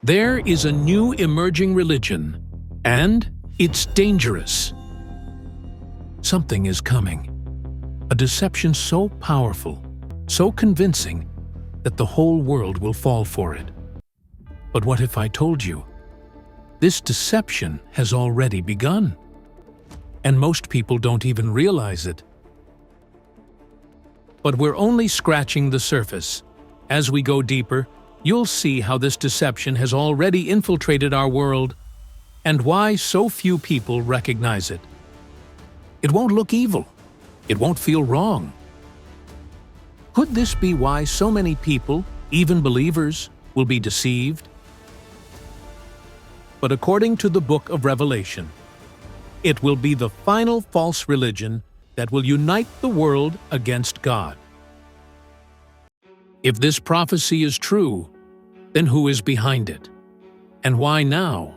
There is a new emerging religion, and it's dangerous. Something is coming. A deception so powerful, so convincing, that the whole world will fall for it. But what if I told you? This deception has already begun. And most people don't even realize it. But we're only scratching the surface. As we go deeper, you'll see how this deception has already infiltrated our world and why so few people recognize it. It won't look evil. It won't feel wrong. Could this be why so many people, even believers, will be deceived? But according to the book of Revelation, it will be the final false religion that will unite the world against God. If this prophecy is true, then who is behind it? And why now?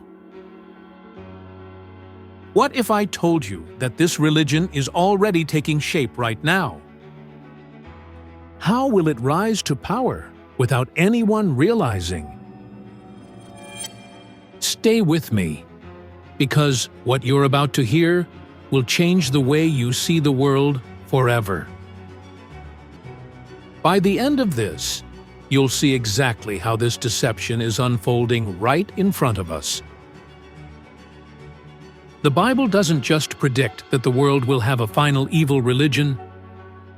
What if I told you that this religion is already taking shape right now? How will it rise to power without anyone realizing? Stay with me, because what you're about to hear will change the way you see the world forever. By the end of this, you'll see exactly how this deception is unfolding right in front of us. The Bible doesn't just predict that the world will have a final evil religion,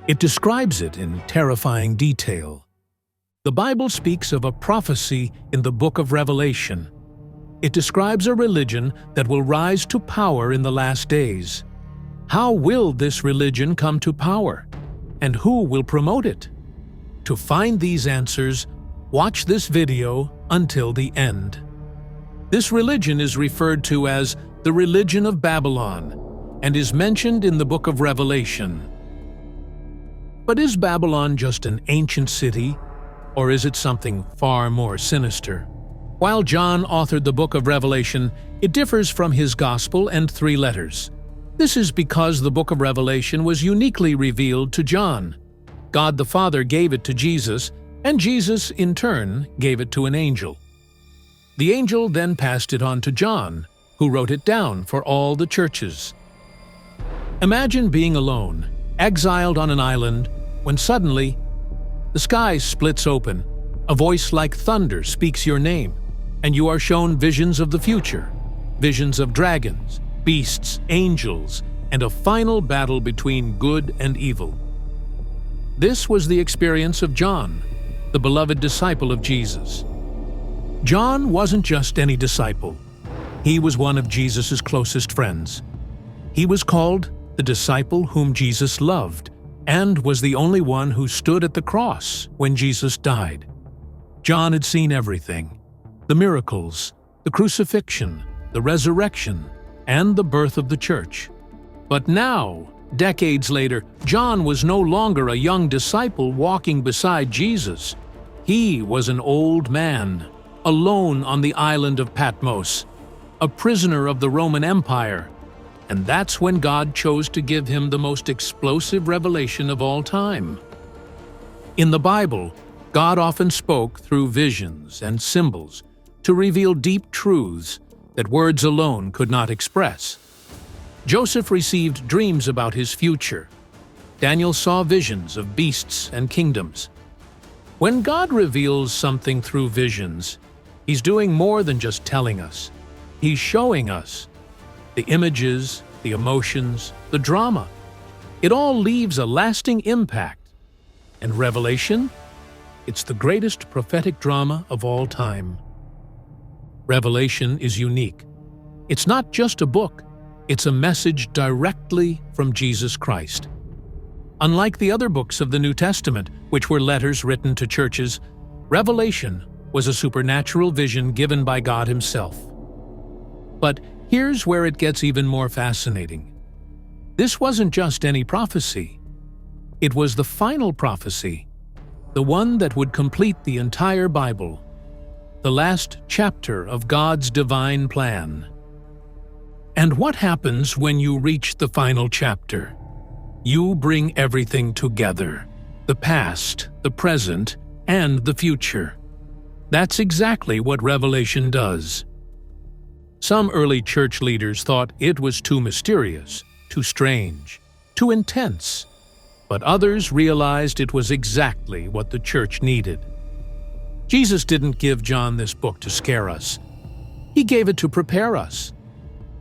it describes it in terrifying detail. The Bible speaks of a prophecy in the book of Revelation. It describes a religion that will rise to power in the last days. How will this religion come to power? And who will promote it? To find these answers, watch this video until the end. This religion is referred to as the religion of Babylon and is mentioned in the book of Revelation. But is Babylon just an ancient city, or is it something far more sinister? While John authored the book of Revelation, it differs from his gospel and 3 letters. This is because the book of Revelation was uniquely revealed to John. God the Father gave it to Jesus, and Jesus, in turn, gave it to an angel. The angel then passed it on to John, who wrote it down for all the churches. Imagine being alone, exiled on an island, when suddenly the sky splits open, a voice like thunder speaks your name, and you are shown visions of the future, visions of dragons, beasts, angels, and a final battle between good and evil. This was the experience of John, the beloved disciple of Jesus. John wasn't just any disciple. He was one of Jesus' closest friends. He was called the disciple whom Jesus loved, and was the only one who stood at the cross when Jesus died. John had seen everything: the miracles, the crucifixion, the resurrection, and the birth of the church. But now, decades later, John was no longer a young disciple walking beside Jesus. He was an old man, alone on the island of Patmos, a prisoner of the Roman Empire. And that's when God chose to give him the most explosive revelation of all time. In the Bible, God often spoke through visions and symbols to reveal deep truths that words alone could not express. Joseph received dreams about his future. Daniel saw visions of beasts and kingdoms. When God reveals something through visions, He's doing more than just telling us. He's showing us. The images, the emotions, the drama. It all leaves a lasting impact. And Revelation? It's the greatest prophetic drama of all time. Revelation is unique. It's not just a book. It's a message directly from Jesus Christ. Unlike the other books of the New Testament, which were letters written to churches, Revelation was a supernatural vision given by God Himself. But here's where it gets even more fascinating. This wasn't just any prophecy. It was the final prophecy, the one that would complete the entire Bible, the last chapter of God's divine plan. And what happens when you reach the final chapter? You bring everything together, the past, the present, and the future. That's exactly what Revelation does. Some early church leaders thought it was too mysterious, too strange, too intense, but others realized it was exactly what the church needed. Jesus didn't give John this book to scare us. He gave it to prepare us.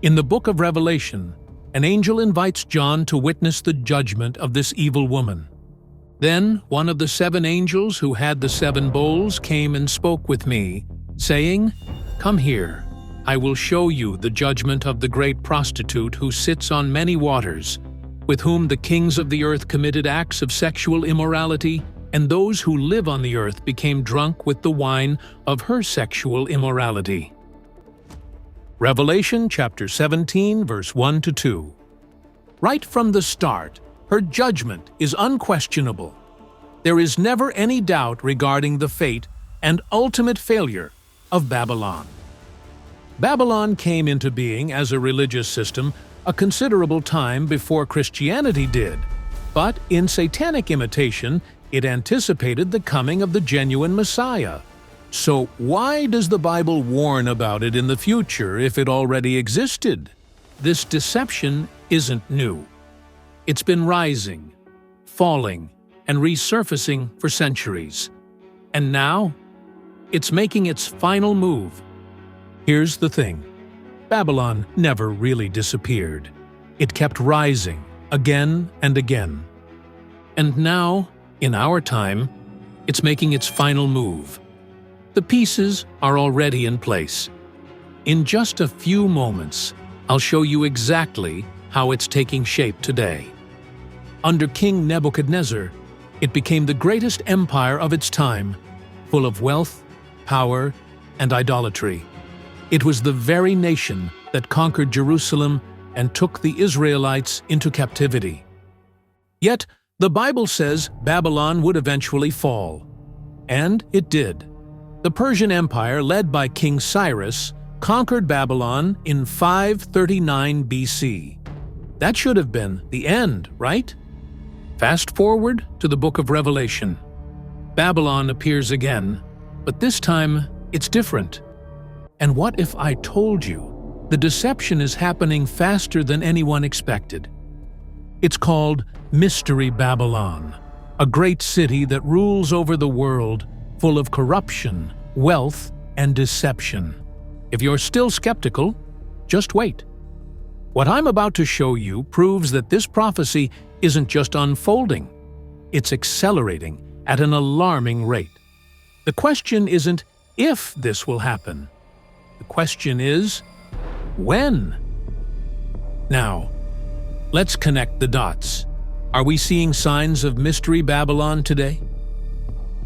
In the book of Revelation, an angel invites John to witness the judgment of this evil woman. Then one of the 7 angels who had the 7 bowls came and spoke with me, saying, "Come here, I will show you the judgment of the great prostitute who sits on many waters, with whom the kings of the earth committed acts of sexual immorality, and those who live on the earth became drunk with the wine of her sexual immorality." Revelation chapter 17, verse 1-2. Right from the start, her judgment is unquestionable. There is never any doubt regarding the fate and ultimate failure of Babylon. Babylon came into being as a religious system a considerable time before Christianity did, but in satanic imitation, it anticipated the coming of the genuine Messiah. So why does the Bible warn about it in the future if it already existed? This deception isn't new. It's been rising, falling, and resurfacing for centuries. And now, it's making its final move. Here's the thing. Babylon never really disappeared. It kept rising again and again. And now, in our time, it's making its final move. The pieces are already in place. In just a few moments, I'll show you exactly how it's taking shape today. Under King Nebuchadnezzar, it became the greatest empire of its time, full of wealth, power, and idolatry. It was the very nation that conquered Jerusalem and took the Israelites into captivity. Yet, the Bible says Babylon would eventually fall. And it did. The Persian Empire, led by King Cyrus, conquered Babylon in 539 BC. That should have been the end, right? Fast forward to the book of Revelation. Babylon appears again, but this time it's different. And what if I told you the deception is happening faster than anyone expected? It's called Mystery Babylon, a great city that rules over the world, full of corruption, wealth, and deception. If you're still skeptical, just wait. What I'm about to show you proves that this prophecy isn't just unfolding, it's accelerating at an alarming rate. The question isn't if this will happen. The question is, when? Now, let's connect the dots. Are we seeing signs of Mystery Babylon today?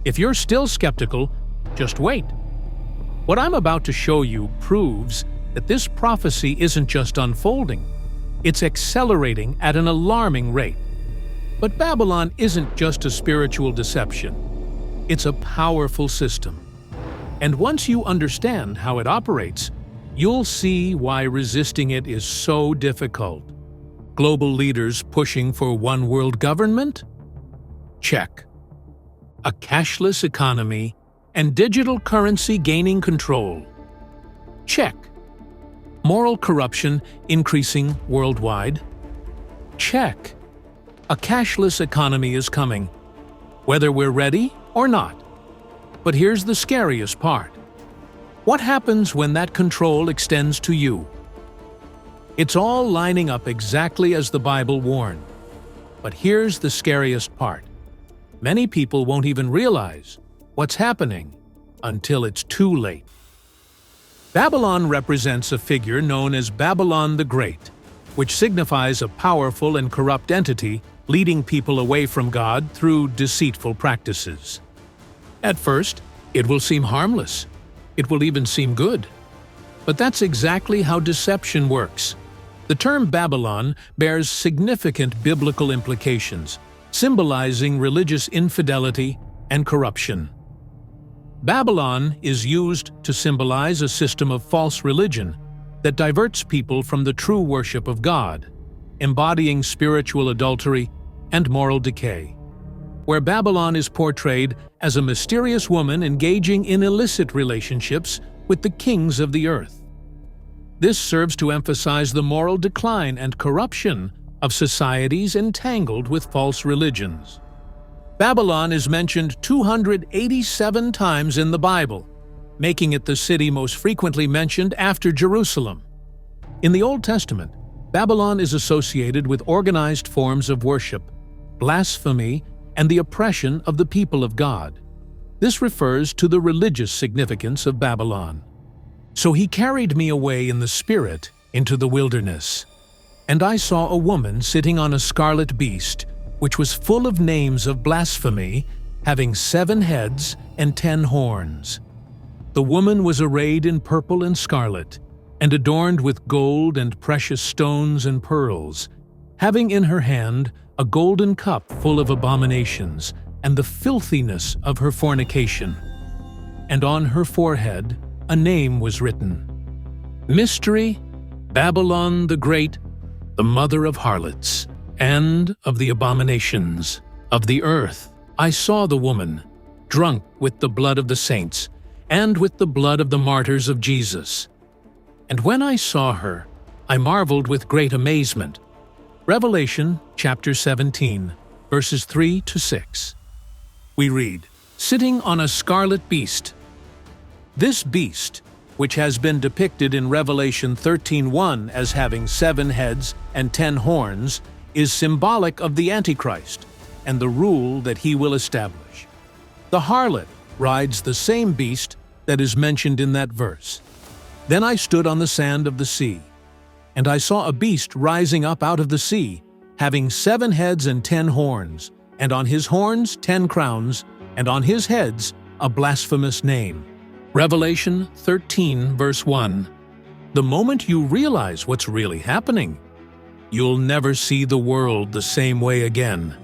If you're still skeptical, just wait. What I'm about to show you proves that this prophecy isn't just unfolding, it's accelerating at an alarming rate. But Babylon isn't just a spiritual deception. It's a powerful system. And once you understand how it operates, you'll see why resisting it is so difficult. Global leaders pushing for one world government? Check. A cashless economy and digital currency gaining control? Check. Moral corruption increasing worldwide? Check. A cashless economy is coming, whether we're ready or not. But here's the scariest part. What happens when that control extends to you? It's all lining up exactly as the Bible warned. But here's the scariest part. Many people won't even realize what's happening until it's too late. Babylon represents a figure known as Babylon the Great, which signifies a powerful and corrupt entity leading people away from God through deceitful practices. At first, it will seem harmless. It will even seem good. But that's exactly how deception works. The term Babylon bears significant biblical implications, symbolizing religious infidelity and corruption. Babylon is used to symbolize a system of false religion that diverts people from the true worship of God, embodying spiritual adultery and moral decay. where Babylon is portrayed as a mysterious woman engaging in illicit relationships with the kings of the earth. This serves to emphasize the moral decline and corruption of societies entangled with false religions. Babylon is mentioned 287 times in the Bible, making it the city most frequently mentioned after Jerusalem. In the Old Testament, Babylon is associated with organized forms of worship, blasphemy, and the oppression of the people of God. This refers to the religious significance of Babylon. So he carried me away in the spirit into the wilderness, and I saw a woman sitting on a scarlet beast, which was full of names of blasphemy, having 7 heads and 10 horns. The woman was arrayed in purple and scarlet, and adorned with gold and precious stones and pearls, having in her hand a golden cup full of abominations and the filthiness of her fornication. And on her forehead a name was written: Mystery, Babylon the Great, the mother of harlots, and of the abominations of the earth. I saw the woman, drunk with the blood of the saints, and with the blood of the martyrs of Jesus. And when I saw her, I marveled with great amazement. Revelation chapter 17, verses 3 to 6. We read, "Sitting on a scarlet beast." This beast, which has been depicted in Revelation 13:1 as having 7 heads and 10 horns, is symbolic of the Antichrist and the rule that he will establish. The harlot rides the same beast that is mentioned in that verse. Then I stood on the sand of the sea, and I saw a beast rising up out of the sea, having 7 heads and 10 horns, and on his horns 10 crowns, and on his heads a blasphemous name. Revelation 13, verse 1. The moment you realize what's really happening, you'll never see the world the same way again.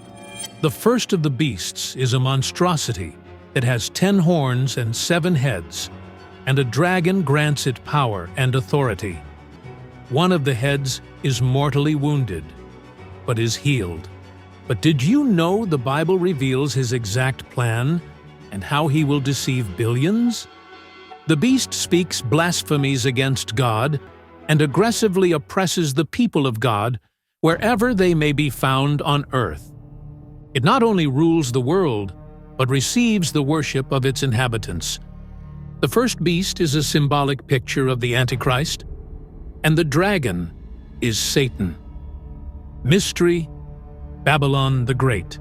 The first of the beasts is a monstrosity that has 10 horns and 7 heads, and a dragon grants it power and authority. One of the heads is mortally wounded, but is healed. But did you know the Bible reveals his exact plan and how he will deceive billions? The beast speaks blasphemies against God and aggressively oppresses the people of God wherever they may be found on earth. It not only rules the world, but receives the worship of its inhabitants. The first beast is a symbolic picture of the Antichrist, and the dragon is Satan. Mystery, Babylon the Great,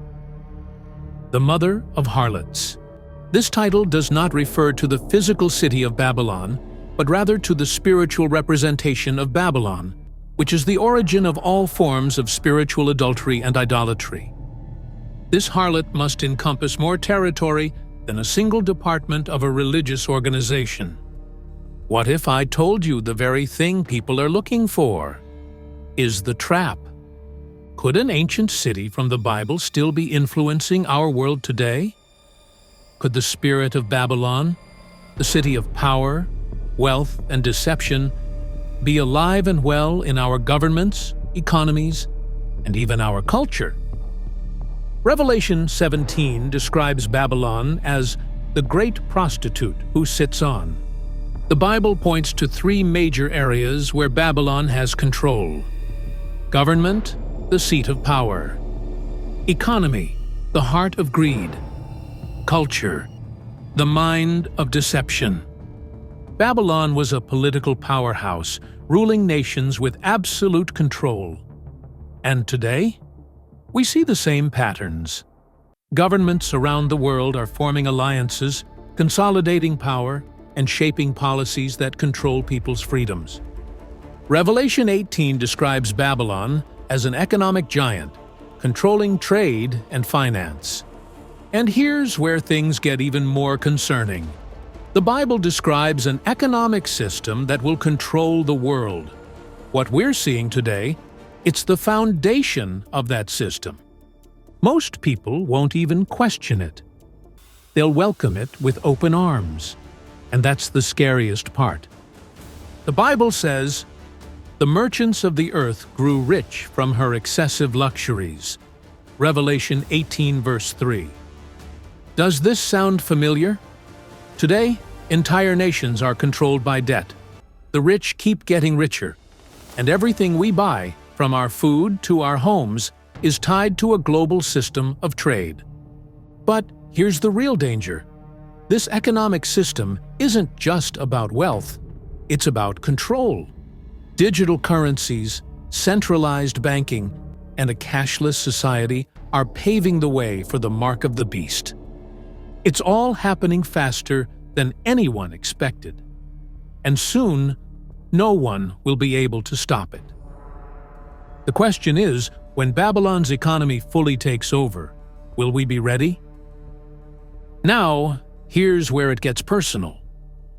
the mother of harlots. This title does not refer to the physical city of Babylon, but rather to the spiritual representation of Babylon, which is the origin of all forms of spiritual adultery and idolatry. This harlot must encompass more territory than a single department of a religious organization. What if I told you the very thing people are looking for is the trap? Could an ancient city from the Bible still be influencing our world today? Could the spirit of Babylon, the city of power, wealth, and deception, be alive and well in our governments, economies, and even our culture? Revelation 17 describes Babylon as the great prostitute who sits on. The Bible points to 3 major areas where Babylon has control: government, the seat of power; economy, the heart of greed; culture, the mind of deception. Babylon was a political powerhouse, ruling nations with absolute control. And today, we see the same patterns. Governments around the world are forming alliances, consolidating power, and shaping policies that control people's freedoms. Revelation 18 describes Babylon as an economic giant, controlling trade and finance. And here's where things get even more concerning. The Bible describes an economic system that will control the world. What we're seeing today, it's the foundation of that system. Most people won't even question it. They'll welcome it with open arms. And that's the scariest part. The Bible says, "The merchants of the earth grew rich from her excessive luxuries. Revelation 18 verse 3. Does this sound familiar? Today, entire nations are controlled by debt. The rich keep getting richer, and everything we buy, from our food to our homes, is tied to a global system of trade. But here's the real danger. This economic system isn't just about wealth, it's about control. Digital currencies, centralized banking, and a cashless society are paving the way for the mark of the beast. It's all happening faster than anyone expected, and soon, no one will be able to stop it. The question is, when Babylon's economy fully takes over, will we be ready? Now, here's where it gets personal.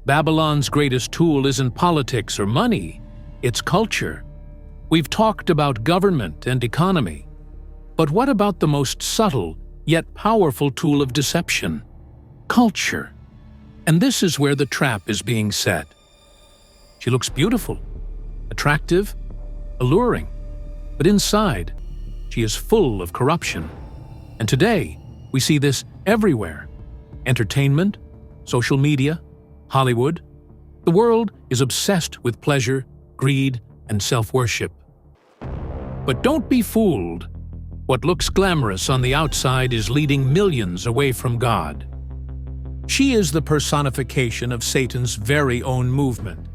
Babylon's greatest tool isn't politics or money, it's culture. We've talked about government and economy, but what about the most subtle yet powerful tool of deception? Culture. And this is where the trap is being set. She looks beautiful, attractive, alluring, but inside, she is full of corruption. And today, we see this everywhere. Entertainment, social media, Hollywood. The world is obsessed with pleasure, greed, and self-worship. But don't be fooled. What looks glamorous on the outside is leading millions away from God. She is the personification of Satan's very own movement,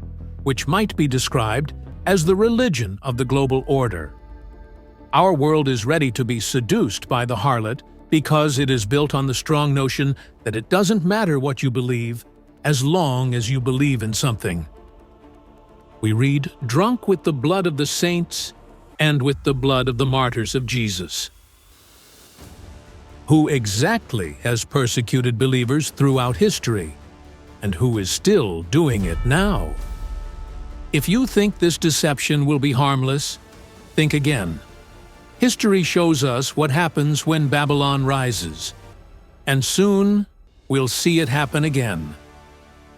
which might be described as the religion of the global order. Our world is ready to be seduced by the harlot because it is built on the strong notion that it doesn't matter what you believe as long as you believe in something. We read, "Drunk with the blood of the saints and with the blood of the martyrs of Jesus." Who exactly has persecuted believers throughout history, and who is still doing it now? If you think this deception will be harmless, think again. History shows us what happens when Babylon rises, and soon we'll see it happen again.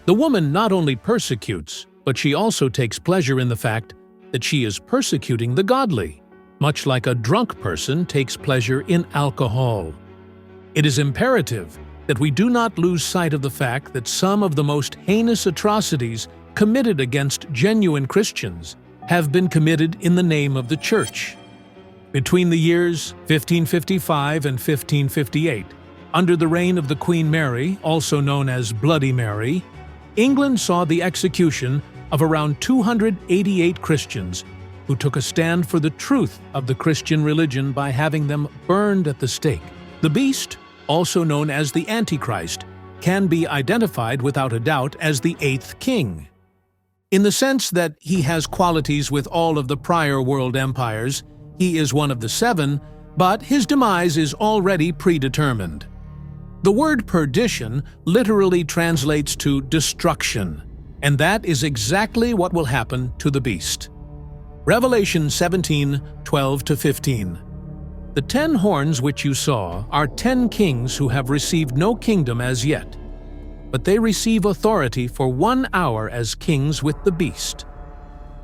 The woman not only persecutes, but she also takes pleasure in the fact that she is persecuting the godly, much like a drunk person takes pleasure in alcohol. It is imperative that we do not lose sight of the fact that some of the most heinous atrocities committed against genuine Christians have been committed in the name of the Church. Between the years 1555 and 1558, under the reign of the Queen Mary, also known as Bloody Mary, England saw the execution of around 288 Christians who took a stand for the truth of the Christian religion by having them burned at the stake. The beast, also known as the Antichrist, can be identified without a doubt as the eighth king. In the sense that he has qualities with all of the prior world empires, he is one of the seven, but his demise is already predetermined. The word perdition literally translates to destruction, and that is exactly what will happen to the beast. Revelation 17:12-15. The 10 horns which you saw are 10 kings who have received no kingdom as yet, but they receive authority for 1 hour as kings with the beast.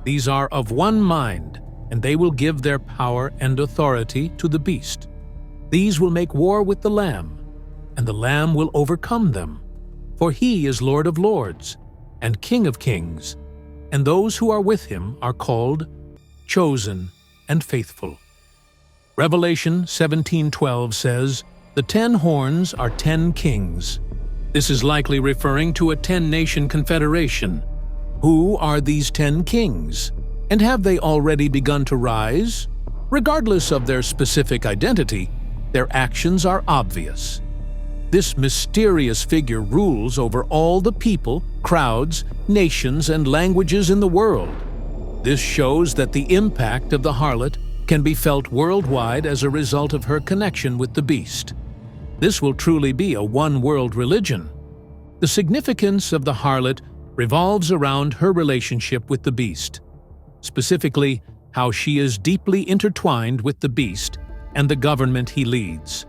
These are of one mind, and they will give their power and authority to the beast. These will make war with the Lamb, and the Lamb will overcome them, for he is Lord of lords and King of kings, and those who are with him are called, chosen, and faithful. Revelation 17:12 says, "The 10 horns are 10 kings." This is likely referring to a 10-nation confederation. Who are these 10 kings? And have they already begun to rise? Regardless of their specific identity, their actions are obvious. This mysterious figure rules over all the people, crowds, nations, and languages in the world. This shows that the impact of the harlot can be felt worldwide as a result of her connection with the beast. This will truly be a one-world religion. The significance of the harlot revolves around her relationship with the beast, specifically how she is deeply intertwined with the beast and the government he leads.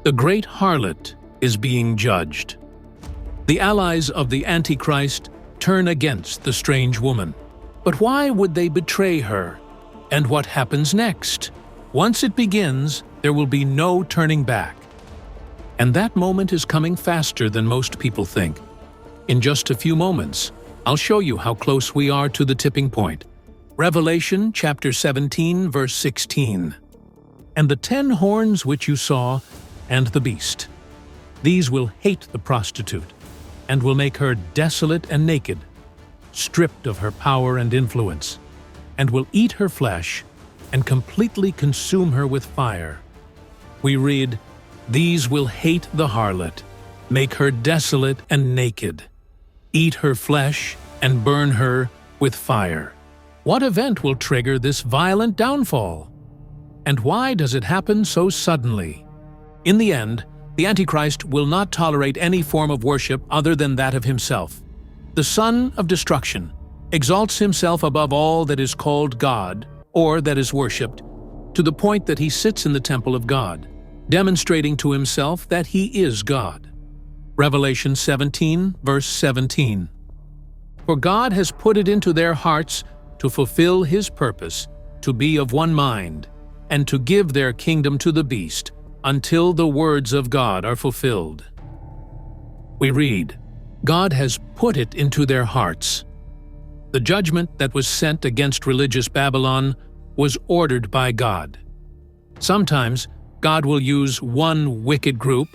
The great harlot is being judged. The allies of the Antichrist turn against the strange woman. But why would they betray her? And what happens next? Once it begins, there will be no turning back. And that moment is coming faster than most people think. In just a few moments, I'll show you how close we are to the tipping point. Revelation chapter 17, verse 16. And the 10 horns which you saw, and the beast. These will hate the prostitute, and will make her desolate and naked, stripped of her power and influence, and will eat her flesh, and completely consume her with fire. We read, "These will hate the harlot, make her desolate and naked, eat her flesh, and burn her with fire." What event will trigger this violent downfall? And why does it happen so suddenly? In the end, the Antichrist will not tolerate any form of worship other than that of himself. The son of destruction exalts himself above all that is called God or that is worshipped, to the point that he sits in the temple of God, demonstrating to himself that he is God. Revelation 17, verse 17. For God has put it into their hearts to fulfill his purpose, to be of one mind, and to give their kingdom to the beast, until the words of God are fulfilled. We read, God has put it into their hearts. The judgment that was sent against religious Babylon was ordered by God. Sometimes God will use one wicked group,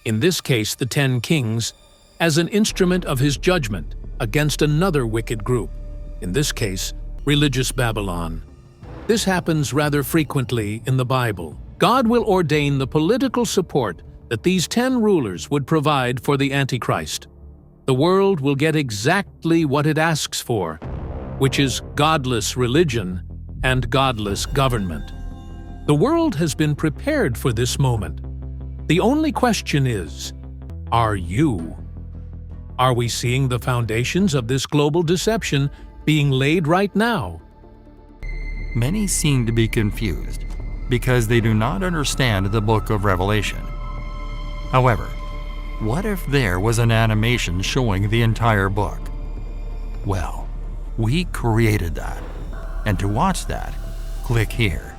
in this case the 10 kings, as an instrument of his judgment against another wicked group, in this case religious Babylon. This happens rather frequently in the Bible. God will ordain the political support that these 10 rulers would provide for the Antichrist. The world will get exactly what it asks for, which is godless religion and godless government. The world has been prepared for this moment. The only question is, are you? Are we seeing the foundations of this global deception being laid right now? Many seem to be confused because they do not understand the book of Revelation. However, what if there was an animation showing the entire book? Well, we created that. And to watch that, click here.